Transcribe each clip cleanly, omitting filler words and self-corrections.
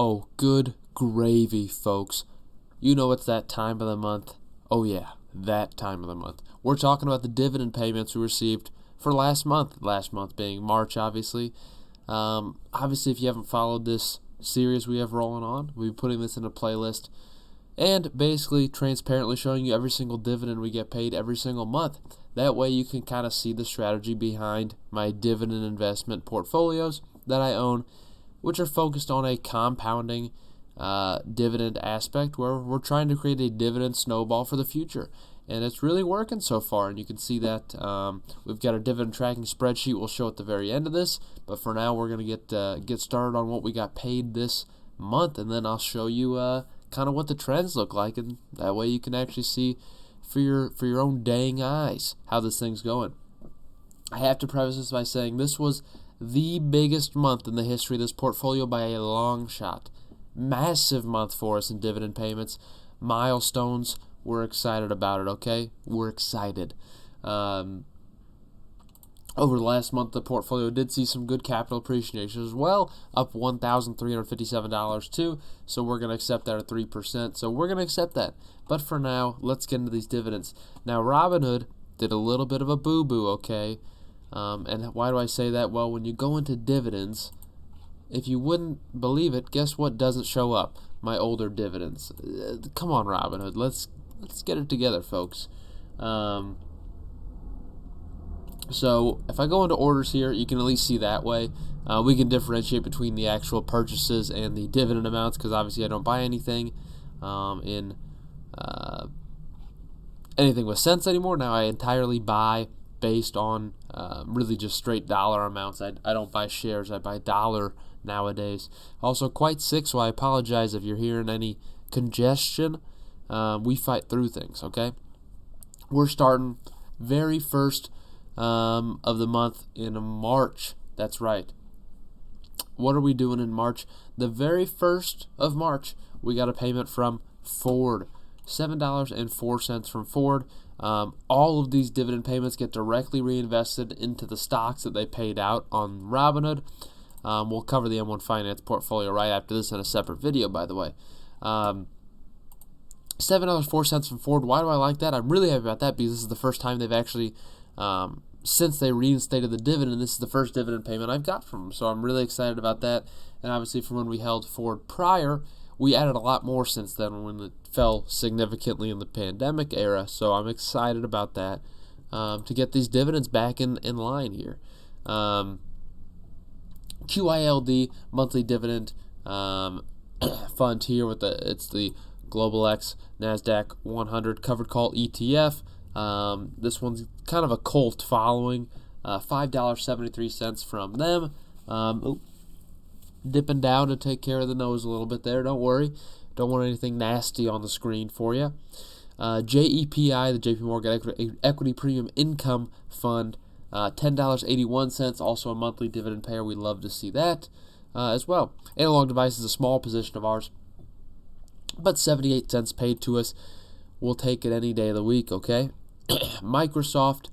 Oh, good gravy, folks. You know it's that time of the month. Oh yeah, that time of the month. We're talking about the dividend payments we received for last month. Last month being March, obviously. Obviously, if you haven't followed this series we have rolling on, we'll be putting this in a playlist and basically transparently showing you every single dividend we get paid every single month. That way you can kind of see the strategy behind my dividend investment portfolios that I own, which are focused on a compounding dividend aspect where we're trying to create a dividend snowball for the future. And it's really working so far, and you can see that we've got a dividend tracking spreadsheet we'll show at the very end of this. But for now, we're going to get started on what we got paid this month, and then I'll show you kind of what the trends look like, and that way you can actually see for your own dang eyes how this thing's going. I have to preface this by saying this was the biggest month in the history of this portfolio by a long shot. Massive month for us in dividend payments. Milestones. We're excited about it, okay? We're excited. Over the last month, the portfolio did see some good capital appreciation as well, up $1,357 too, so we're going to accept that at 3%. So we're going to accept that. But for now, let's get into these dividends. Now, Robinhood did a little bit of a boo-boo, okay? And why do I say that? Well, when you go into dividends, if you wouldn't believe it, guess what doesn't show up? My older dividends. Come on, Robinhood. Let's get it together, folks. So if I go into orders here, you can at least see that way. We can differentiate between the actual purchases and the dividend amounts because obviously I don't buy anything in anything with cents anymore. Now I entirely buy based on really just straight dollar amounts. I don't buy shares. I buy dollar nowadays. Also quite sick, so I apologize if you're hearing any congestion. We fight through things, okay? We're starting very first of the month in March. That's right. What are we doing in March? The very first of March, we got a payment from Ford. $7.04 from Ford. All of these dividend payments get directly reinvested into the stocks that they paid out on Robinhood. We'll cover the M1 Finance portfolio right after this in a separate video, by the way. $7.04 from Ford. Why do I like that? I'm really happy about that because this is the first time they've actually, since they reinstated the dividend, this is the first dividend payment I've got from them. So I'm really excited about that. And obviously from when we held Ford prior, we added a lot more since then when it fell significantly in the pandemic era. So I'm excited about that to get these dividends back in line here. QILD monthly dividend fund here with it's the Global X NASDAQ 100 covered call ETF. This one's kind of a cult following. $5.73 from them. Dipping down to take care of the nose a little bit there. Don't worry. Don't want anything nasty on the screen for you. JEPI, the JP Morgan Equity Premium Income Fund, $10.81, also a monthly dividend payer. We love to see that as well. Analog Device is a small position of ours, but 78 cents paid to us. We'll take it any day of the week, okay? Microsoft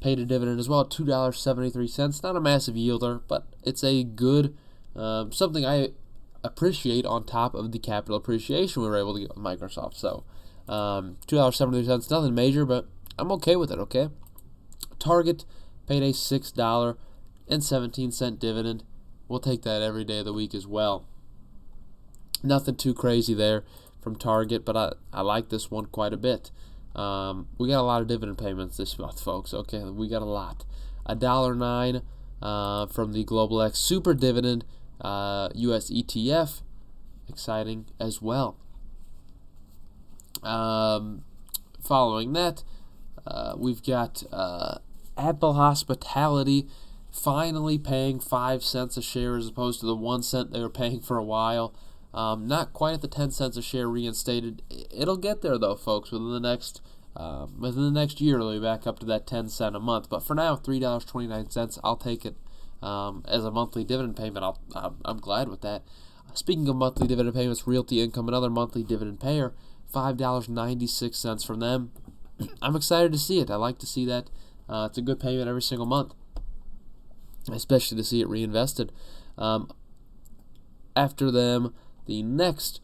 paid a dividend as well at $2.73. Not a massive yielder, but it's a good something I appreciate on top of the capital appreciation we were able to get with Microsoft. So $2.73, nothing major, but I'm okay with it, okay? Target paid a $6.17 dividend. We'll take that every day of the week as well. Nothing too crazy there from Target, but I like this one quite a bit. We got a lot of dividend payments this month, folks. Okay, we got a lot. $1.09 from the Global X Super Dividend US ETF. Exciting as well. Following that, we've got Apple Hospitality finally paying 5 cents a share as opposed to the 1 cent they were paying for a while. Not quite at the 10 cents a share reinstated. It'll get there though, folks. Within the next year, it'll be back up to that 10 cent a month. But for now, $3.29. I'll take it as a monthly dividend payment. I'm glad with that. Speaking of monthly dividend payments, Realty Income, another monthly dividend payer, $5.96 from them. I'm excited to see it. I like to see that. It's a good payment every single month, especially to see it reinvested. After them, The next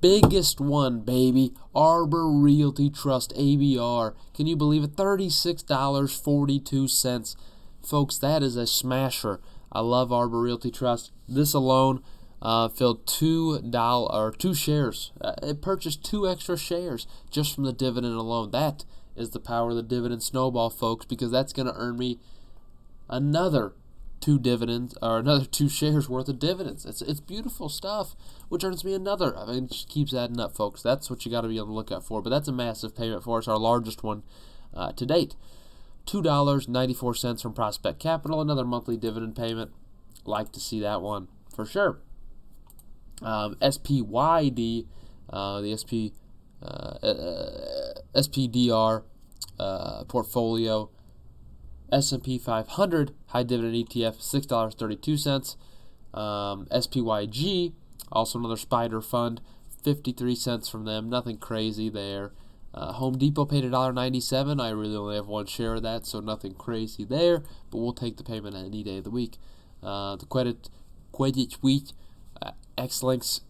biggest one, baby, Arbor Realty Trust, ABR. Can you believe it? $36.42. Folks, that is a smasher. I love Arbor Realty Trust. This alone filled two shares. It purchased 2 extra shares just from the dividend alone. That is the power of the dividend snowball, folks, because that's going to earn me another 2 dividends, or another 2 shares worth of dividends. It's beautiful stuff, which earns me another. I mean, it just keeps adding up, folks. That's what you got to be on the lookout for. But that's a massive payment for us, our largest one to date. $2.94 from Prospect Capital, another monthly dividend payment. Like to see that one for sure. SPYD, the SPDR portfolio, S&P 500 high dividend ETF, $6.32. SPYG, also another spider fund, 53 cents from them. Nothing crazy there. Home Depot paid $1.97. I really only have 1 share of that, so nothing crazy there. But we'll take the payment any day of the week. The Credit Suisse, X-Links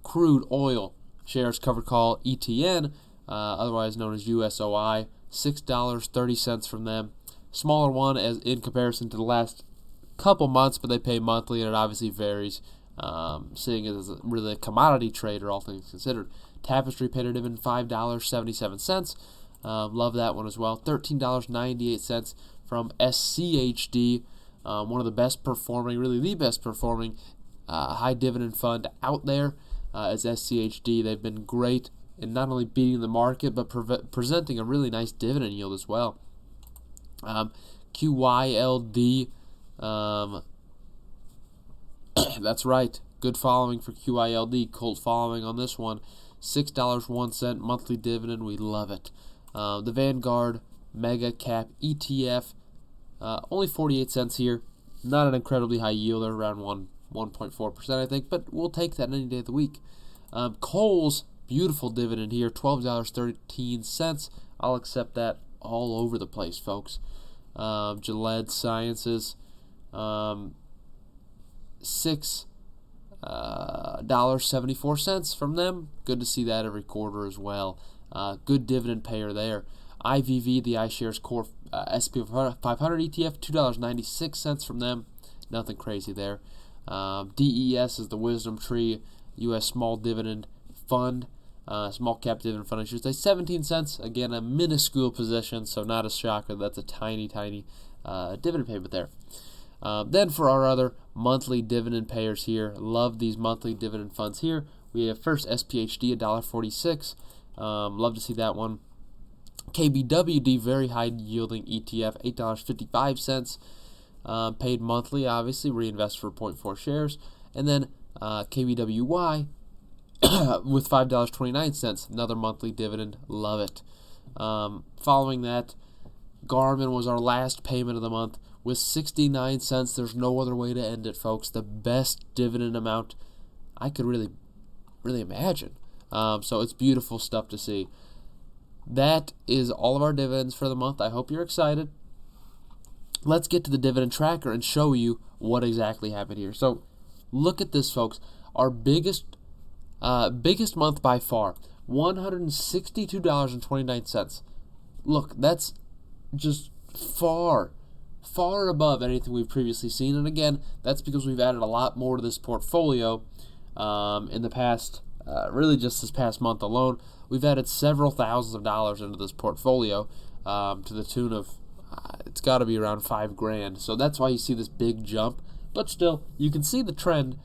crude oil shares covered call ETN, otherwise known as USOI, $6.30 from them. Smaller one as in comparison to the last couple months, but they pay monthly, and it obviously varies, seeing it as really a commodity trader, all things considered. Tapestry paid a dividend $5.77. Love that one as well. $13.98 from SCHD, one of the best performing, really the best performing high dividend fund out there is SCHD. They've been great in not only beating the market, but presenting a really nice dividend yield as well. QYLD, that's right, good following for QYLD, cult following on this one, $6.01 monthly dividend, we love it. The Vanguard Mega Cap ETF, only 48 cents here, not an incredibly high yield, around 1.4% I think, but we'll take that any day of the week. Kohl's beautiful dividend here, $12.13. I'll accept that all over the place, folks. Gillette Sciences, $6.74 from them. Good to see that every quarter as well. Good dividend payer there. IVV, the iShares Core SP 500 ETF, $2.96 from them. Nothing crazy there. DES is the Wisdom Tree U.S. Small Dividend Fund, Small Cap Dividend Fund, I should say, 17 cents. Again, a minuscule position, so not a shocker. That's a tiny dividend payment there. Then for our other monthly dividend payers here, love these monthly dividend funds here. We have first SPHD, $1.46. Love to see that one. KBWD, very high yielding ETF, $8.55. Paid monthly, obviously, reinvest for 0.4 shares. And then KBWY with $5.29, another monthly dividend, love it. Following that, Garmin was our last payment of the month with 69 cents. There's no other way to end it, folks. The best dividend amount I could really imagine. So it's beautiful stuff to see. That is all of our dividends for the month. I hope you're excited. Let's get to the dividend tracker and show you what exactly happened here. So look at this, folks. Our biggest month by far, $162.29. Look, that's just far above anything we've previously seen. And again, that's because we've added a lot more to this portfolio in the past, really just this past month alone. We've added several thousands of dollars into this portfolio to the tune of, it's got to be around $5,000. So that's why you see this big jump. But still, you can see the trend,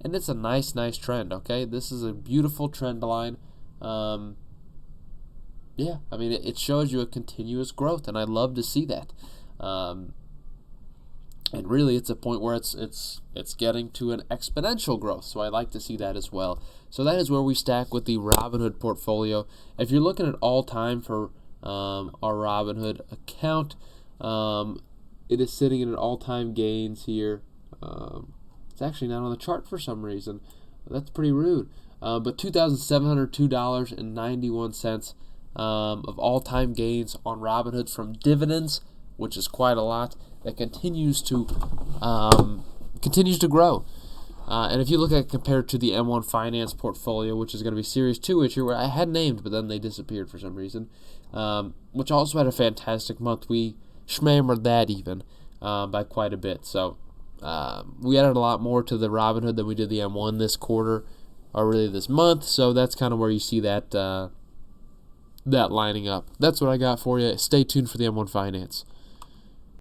and it's a nice trend, okay? This is a beautiful trend line. Yeah, I mean, it shows you a continuous growth, and I love to see that. And really, it's a point where it's getting to an exponential growth, so I like to see that as well. So that is where we stack with the Robinhood portfolio. If you're looking at all-time for our Robinhood account, it is sitting in an all-time gains here. It's actually not on the chart for some reason. That's pretty rude. But $2,702.91 of all-time gains on Robinhood from dividends, which is quite a lot. That continues to grow. And if you look at it compared to the M1 Finance portfolio, which is going to be Series 2 issue, where I had named, but then they disappeared for some reason, which also had a fantastic month. We schmammered that even by quite a bit. So we added a lot more to the Robinhood than we did the M1 this quarter, or really this month. So that's kind of where you see that that lining up. That's what I got for you. Stay tuned for the M1 Finance.